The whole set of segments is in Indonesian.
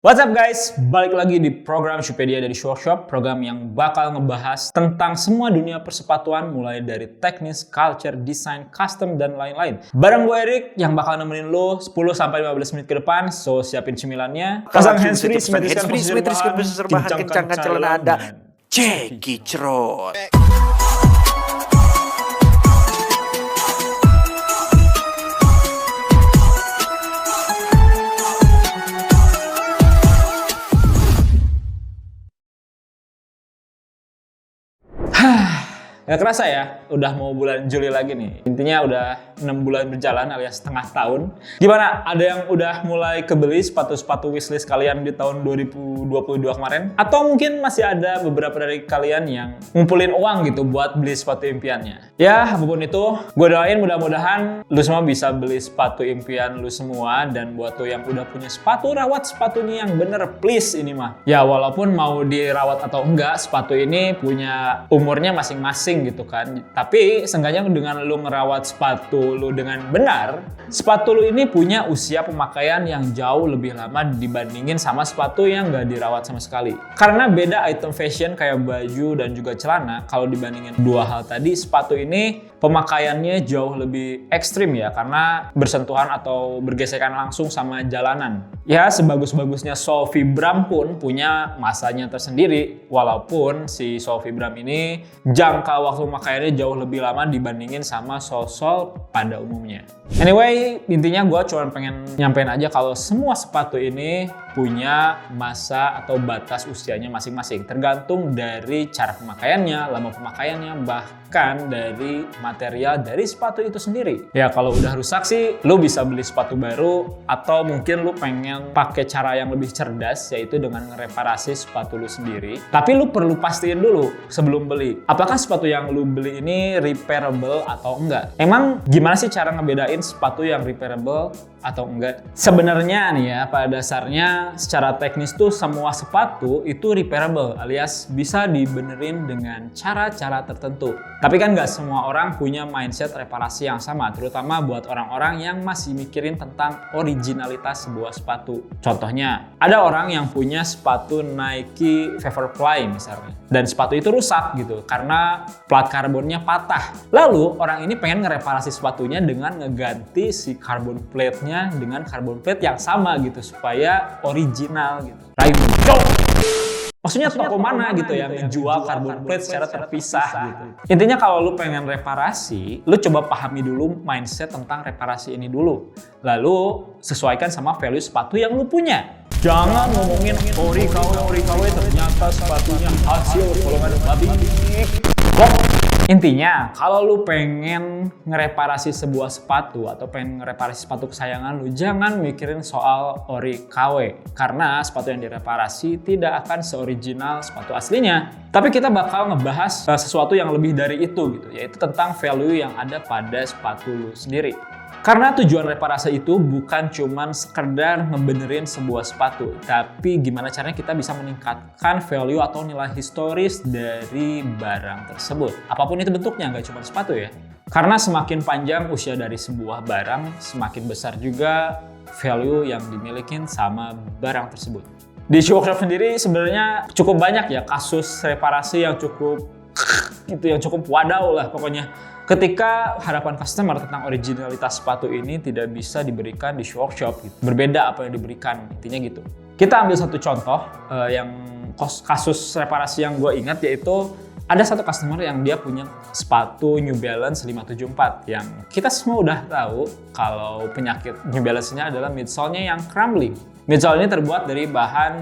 What's up guys, balik lagi di program Shoepedia dari Shop, program yang bakal ngebahas tentang semua dunia persepatuan mulai dari teknis, culture, desain, custom, dan lain-lain. Bareng gue Erik yang bakal nemenin lo 10-15 menit ke depan, so siapin cemilannya. Pasang handsfree, simetriskan posisi rebahan, kencangkan celana Anda. Cekicrot. Gak kerasa ya, udah mau bulan Juli lagi nih. Intinya udah 6 bulan berjalan alias setengah tahun. Gimana? Ada yang udah mulai kebeli sepatu-sepatu wishlist kalian di tahun 2022 kemarin? Atau mungkin masih ada beberapa dari kalian yang ngumpulin uang gitu buat beli sepatu impiannya? Ya, apapun itu, gue doain mudah-mudahan lu semua bisa beli sepatu impian lu semua. Dan buat lu yang udah punya sepatu, rawat sepatunya yang bener, please ini mah. Ya, walaupun mau dirawat atau enggak, sepatu ini punya umurnya masing-masing gitu kan. Tapi seenggaknya dengan lu ngerawat sepatu lu dengan benar, sepatu lu ini punya usia pemakaian yang jauh lebih lama dibandingin sama sepatu yang gak dirawat sama sekali. Karena beda item fashion kayak baju dan juga celana, kalau dibandingin dua hal tadi, sepatu ini pemakaiannya jauh lebih ekstrim ya, karena bersentuhan atau bergesekan langsung sama jalanan. Ya, sebagus-bagusnya Sol Vibram pun punya masanya tersendiri, walaupun si Sol Vibram ini jangka waktu pemakaiannya jauh lebih lama dibandingin sama sol-sol pada umumnya. Anyway, intinya gue cuma pengen nyampein aja kalau semua sepatu ini punya masa atau batas usianya masing-masing, tergantung dari cara pemakaiannya, lama pemakaiannya, bahkan dari material dari sepatu itu sendiri. Ya, kalau udah rusak sih lu bisa beli sepatu baru, atau mungkin lu pengen pakai cara yang lebih cerdas, yaitu dengan ngereparasi sepatu lu sendiri. Tapi lu perlu pastiin dulu sebelum beli, apakah sepatu yang lu beli ini repairable atau enggak. Emang gimana sih cara ngebedain sepatu yang repairable atau enggak? Sebenarnya nih ya, pada dasarnya secara teknis tuh semua sepatu itu repairable, alias bisa dibenerin dengan cara-cara tertentu. Tapi kan nggak semua orang punya mindset reparasi yang sama, terutama buat orang-orang yang masih mikirin tentang originalitas sebuah sepatu. Contohnya, ada orang yang punya sepatu Nike Vaporfly misalnya, dan sepatu itu rusak gitu karena plat karbonnya patah. Lalu orang ini pengen ngereparasi sepatunya dengan ngeganti si carbon plate-nya dengan carbon plate yang sama gitu supaya original gitu. Maksudnya toko mana gitu yang menjual carbon plate secara terpisah gitu. Intinya kalau lu pengen reparasi, lu coba pahami dulu mindset tentang reparasi ini dulu. Lalu sesuaikan sama value sepatu yang lu punya. Jangan ngomongin ori KW ternyata sepatunya hasil golongan babi. Intinya, kalau lu pengen ngereparasi sebuah sepatu atau pengen ngereparasi sepatu kesayangan lu, jangan mikirin soal ori KW. Karena sepatu yang direparasi tidak akan seoriginal sepatu aslinya. Tapi kita bakal ngebahas sesuatu yang lebih dari itu gitu, yaitu tentang value yang ada pada sepatu lu sendiri. Karena tujuan reparasi itu bukan cuman sekedar ngebenerin sebuah sepatu, tapi gimana caranya kita bisa meningkatkan value atau nilai historis dari barang tersebut. Apapun itu bentuknya, nggak cuma sepatu ya. Karena semakin panjang usia dari sebuah barang, semakin besar juga value yang dimiliki sama barang tersebut. Di Shop sendiri sebenarnya cukup banyak ya kasus reparasi yang cukup wadaw lah pokoknya. Ketika harapan customer tentang originalitas sepatu ini tidak bisa diberikan di shop gitu. Berbeda apa yang diberikan, intinya gitu. Kita ambil satu contoh yang kasus reparasi yang gue ingat, yaitu ada satu customer yang dia punya sepatu New Balance 574 yang kita semua udah tahu kalau penyakit New Balance-nya adalah midsole-nya yang crumbling. Midsole ini terbuat dari bahan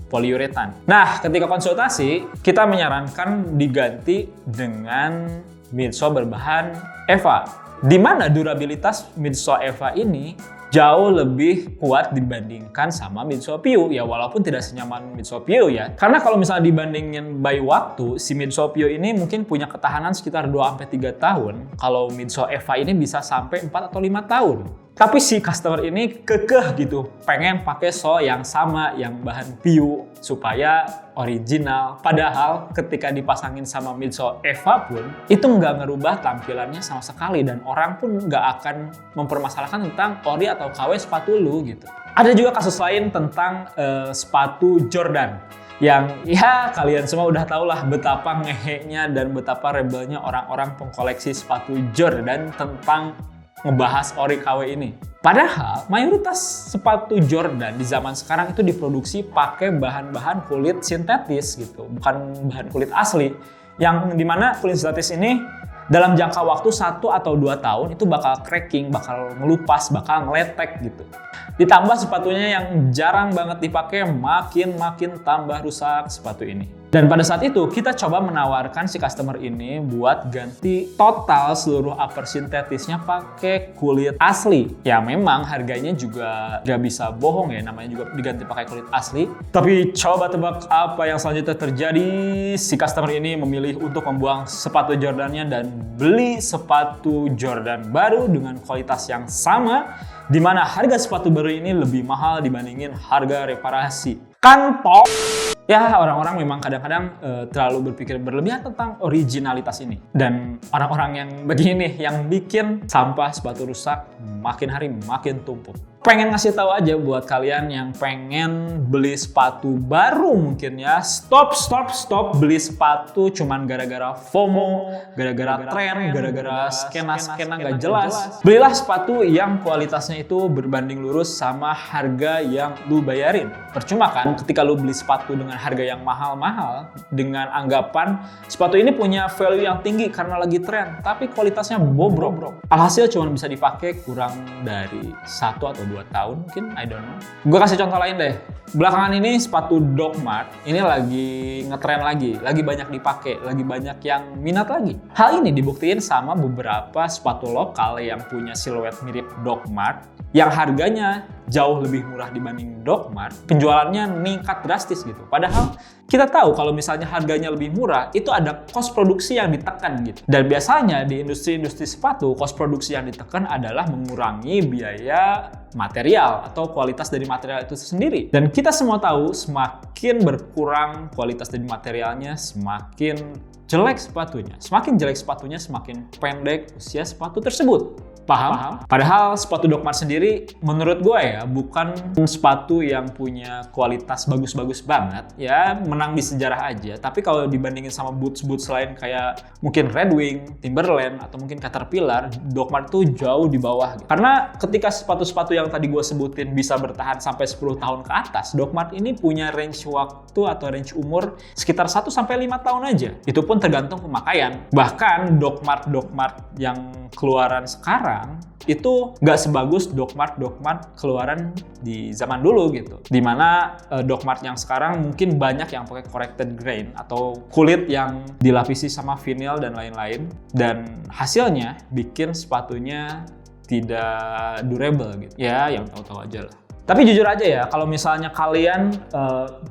poliuretan. Nah, ketika konsultasi, kita menyarankan diganti dengan midsole berbahan EVA, di mana durabilitas midsole EVA ini jauh lebih kuat dibandingkan sama midsole PU. Ya, walaupun tidak senyaman midsole PU ya. Karena kalau misalnya dibandingin by waktu, si midsole PU ini mungkin punya ketahanan sekitar 2-3 tahun. Kalau midsole EVA ini bisa sampai 4 atau 5 tahun. Tapi si customer ini kekeh gitu, pengen pakai sol yang sama, yang bahan PU supaya original. Padahal ketika dipasangin sama midsole Eva pun, itu nggak ngerubah tampilannya sama sekali. Dan orang pun nggak akan mempermasalahkan tentang ori atau KW sepatu lu gitu. Ada juga kasus lain tentang sepatu Jordan. Yang ya kalian semua udah tau lah betapa ngehenya dan betapa rebelnya orang-orang pengkoleksi sepatu Jordan tentang ngebahas ori KW ini. Padahal mayoritas sepatu Jordan di zaman sekarang itu diproduksi pakai bahan-bahan kulit sintetis gitu, bukan bahan kulit asli. Yang dimana kulit sintetis ini dalam jangka waktu 1 atau 2 tahun itu bakal cracking, bakal ngelupas, bakal ngeletek gitu. Ditambah sepatunya yang jarang banget dipakai, makin tambah rusak sepatu ini. Dan pada saat itu kita coba menawarkan si customer ini buat ganti total seluruh upper sintetisnya pakai kulit asli. Ya memang harganya juga gak bisa bohong ya, namanya juga diganti pakai kulit asli. Tapi coba tebak apa yang selanjutnya terjadi. Si customer ini memilih untuk membuang sepatu Jordannya dan beli sepatu Jordan baru dengan kualitas yang sama, di mana harga sepatu baru ini lebih mahal dibandingin harga reparasi. Kantong! Ya, orang-orang memang kadang-kadang terlalu berpikir berlebihan tentang originalitas ini. Dan orang-orang yang begini yang bikin sampah sepatu rusak makin hari makin tumpuk. Pengen ngasih tahu aja buat kalian yang pengen beli sepatu baru mungkin ya. Stop beli sepatu cuman gara-gara FOMO, gara-gara tren, gara-gara skena-skena nggak jelas. Belilah sepatu yang kualitasnya itu berbanding lurus sama harga yang lu bayarin. Percuma kan ketika lu beli sepatu dengan harga yang mahal-mahal dengan anggapan sepatu ini punya value yang tinggi karena lagi tren, tapi kualitasnya bobrok. Alhasil cuma bisa dipakai kurang dari 1 atau 2 tahun mungkin, I don't know. Gue kasih contoh lain deh. Belakangan ini sepatu Doc Mart ini lagi ngetren lagi banyak dipakai, lagi banyak yang minat lagi. Hal ini dibuktiin sama beberapa sepatu lokal yang punya siluet mirip Doc Mart yang harganya jauh lebih murah dibanding Doc Mart, penjualannya meningkat drastis gitu. Padahal kita tahu kalau misalnya harganya lebih murah, itu ada cost produksi yang ditekan gitu. Dan biasanya di industri-industri sepatu, cost produksi yang ditekan adalah mengurangi biaya material atau kualitas dari material itu sendiri. Dan kita semua tahu semakin berkurang kualitas dari materialnya, semakin jelek sepatunya. Semakin jelek sepatunya, semakin pendek usia sepatu tersebut. Paham? Padahal sepatu Doc Mart sendiri menurut gue ya bukan sepatu yang punya kualitas bagus-bagus banget ya, menang di sejarah aja. Tapi kalau dibandingin sama boots-boots lain kayak mungkin Red Wing, Timberland atau mungkin Caterpillar, Doc Mart tuh jauh di bawah gitu. Karena ketika sepatu-sepatu yang tadi gue sebutin bisa bertahan sampai 10 tahun ke atas, Doc Mart ini punya range waktu atau range umur sekitar 1 sampai 5 tahun aja. Itu pun tergantung pemakaian. Bahkan Doc Mart yang keluaran sekarang itu nggak sebagus Doc Mart keluaran di zaman dulu gitu. Dimana Doc Mart yang sekarang mungkin banyak yang pakai corrected grain atau kulit yang dilapisi sama vinyl dan lain-lain. Dan hasilnya bikin sepatunya tidak durable gitu. Ya yang tahu-tahu aja lah. Tapi jujur aja ya, kalau misalnya kalian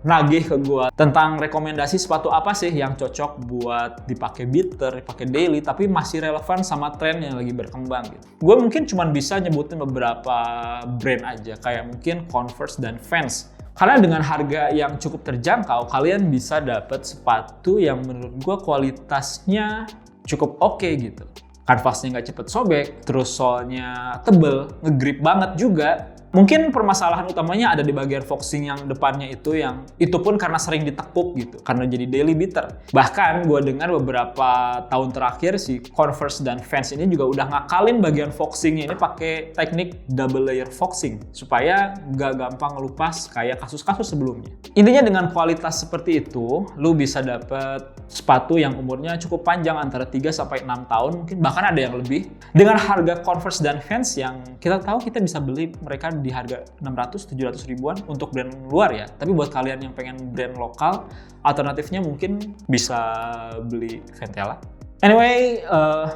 nagih ke gua tentang rekomendasi sepatu apa sih yang cocok buat dipakai beater, dipakai daily, tapi masih relevan sama tren yang lagi berkembang gitu. Gue mungkin cuma bisa nyebutin beberapa brand aja, kayak mungkin Converse dan Vans. Karena dengan harga yang cukup terjangkau, kalian bisa dapet sepatu yang menurut gue kualitasnya cukup oke gitu. Kanvasnya nggak cepet sobek, terus solnya tebel, ngegrip banget juga. Mungkin permasalahan utamanya ada di bagian foxing yang depannya itu pun karena sering ditekuk gitu, karena jadi daily beater. Bahkan gue dengar beberapa tahun terakhir si Converse dan Vans ini juga udah ngakalin bagian foxingnya ini pakai teknik double layer foxing supaya nggak gampang ngelupas kayak kasus-kasus sebelumnya. Intinya dengan kualitas seperti itu, lu bisa dapet sepatu yang umurnya cukup panjang antara 3 sampai 6 tahun, mungkin bahkan ada yang lebih. Dengan harga Converse dan Vans yang kita tahu kita bisa beli mereka di harga 600-700 ribuan untuk brand luar ya. Tapi buat kalian yang pengen brand lokal, alternatifnya mungkin bisa beli Ventela. Anyway,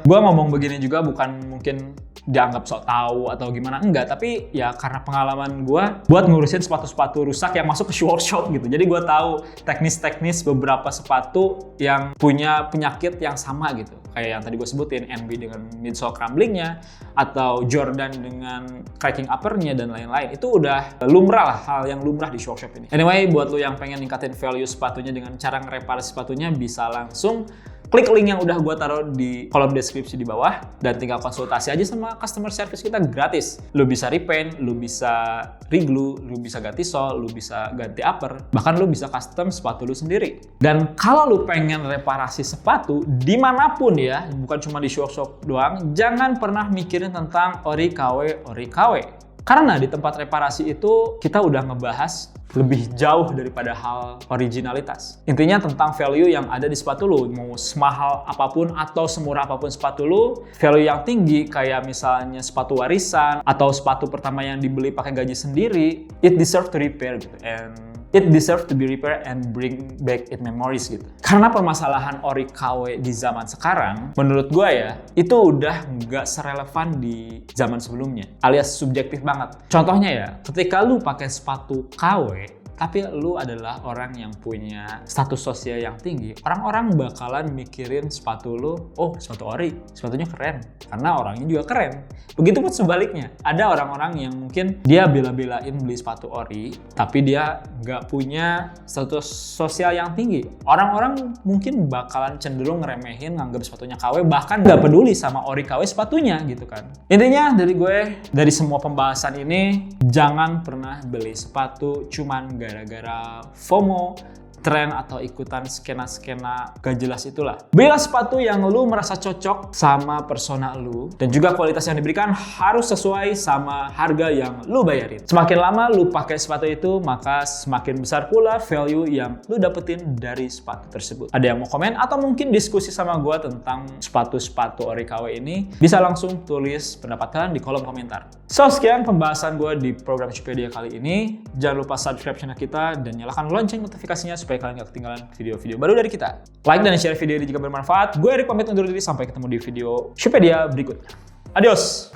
gue ngomong begini juga bukan mungkin dianggap sok tahu atau gimana, enggak, tapi ya karena pengalaman gue buat ngurusin sepatu-sepatu rusak yang masuk ke workshop gitu. Jadi gue tahu teknis-teknis beberapa sepatu yang punya penyakit yang sama gitu. Kayak yang tadi gue sebutin, NB dengan midsole crumblingnya, atau Jordan dengan cracking uppernya dan lain-lain. Itu udah lumrah lah, hal yang lumrah di workshop ini. Anyway, buat lo yang pengen ningkatin value sepatunya dengan cara ngereparasi sepatunya, bisa langsung klik link yang udah gue taruh di kolom deskripsi di bawah dan tinggal konsultasi aja sama customer service kita gratis. Lu bisa repaint, lu bisa reglue, lu bisa ganti sole, lu bisa ganti upper, bahkan lu bisa custom sepatu lu sendiri. Dan kalau lu pengen reparasi sepatu dimanapun ya, bukan cuma di workshop doang, jangan pernah mikirin tentang ori KW. Karena di tempat reparasi itu kita udah ngebahas lebih jauh daripada hal originalitas. Intinya tentang value yang ada di sepatu lu. Mau semahal apapun atau semurah apapun sepatu lu, value yang tinggi kayak misalnya sepatu warisan atau sepatu pertama yang dibeli pakai gaji sendiri, it deserve to repair gitu. And it deserve to be repaired and bring back its memories gitu. Karena permasalahan ori KW di zaman sekarang, menurut gue ya, itu udah nggak serelevan di zaman sebelumnya. Alias subjektif banget. Contohnya ya, ketika lu pakai sepatu KW, tapi lu adalah orang yang punya status sosial yang tinggi, orang-orang bakalan mikirin sepatu lu, oh sepatu ori, sepatunya keren, karena orangnya juga keren. Begitupun sebaliknya, ada orang-orang yang mungkin dia bela-belain beli sepatu ori, tapi dia nggak punya status sosial yang tinggi. Orang-orang mungkin bakalan cenderung ngeremehin, nganggap sepatunya KW, bahkan nggak peduli sama ori KW sepatunya gitu kan. Intinya dari gue, dari semua pembahasan ini, jangan pernah beli sepatu cuman gara-gara FOMO, tren atau ikutan skena-skena gak jelas itulah. Belilah sepatu yang lu merasa cocok sama persona lu, dan juga kualitas yang diberikan harus sesuai sama harga yang lu bayarin. Semakin lama lu pakai sepatu itu, maka semakin besar pula value yang lu dapetin dari sepatu tersebut. Ada yang mau komen atau mungkin diskusi sama gua tentang sepatu-sepatu ori KW ini, bisa langsung tulis pendapat kalian di kolom komentar. So, sekian pembahasan gue di program Shupedia kali ini. Jangan lupa subscribe channel kita dan nyalakan lonceng notifikasinya supaya kalian gak ketinggalan video-video baru dari kita. Like dan share video ini jika bermanfaat. Gue Erik pamit undur diri, sampai ketemu di video Shupedia berikutnya. Adios!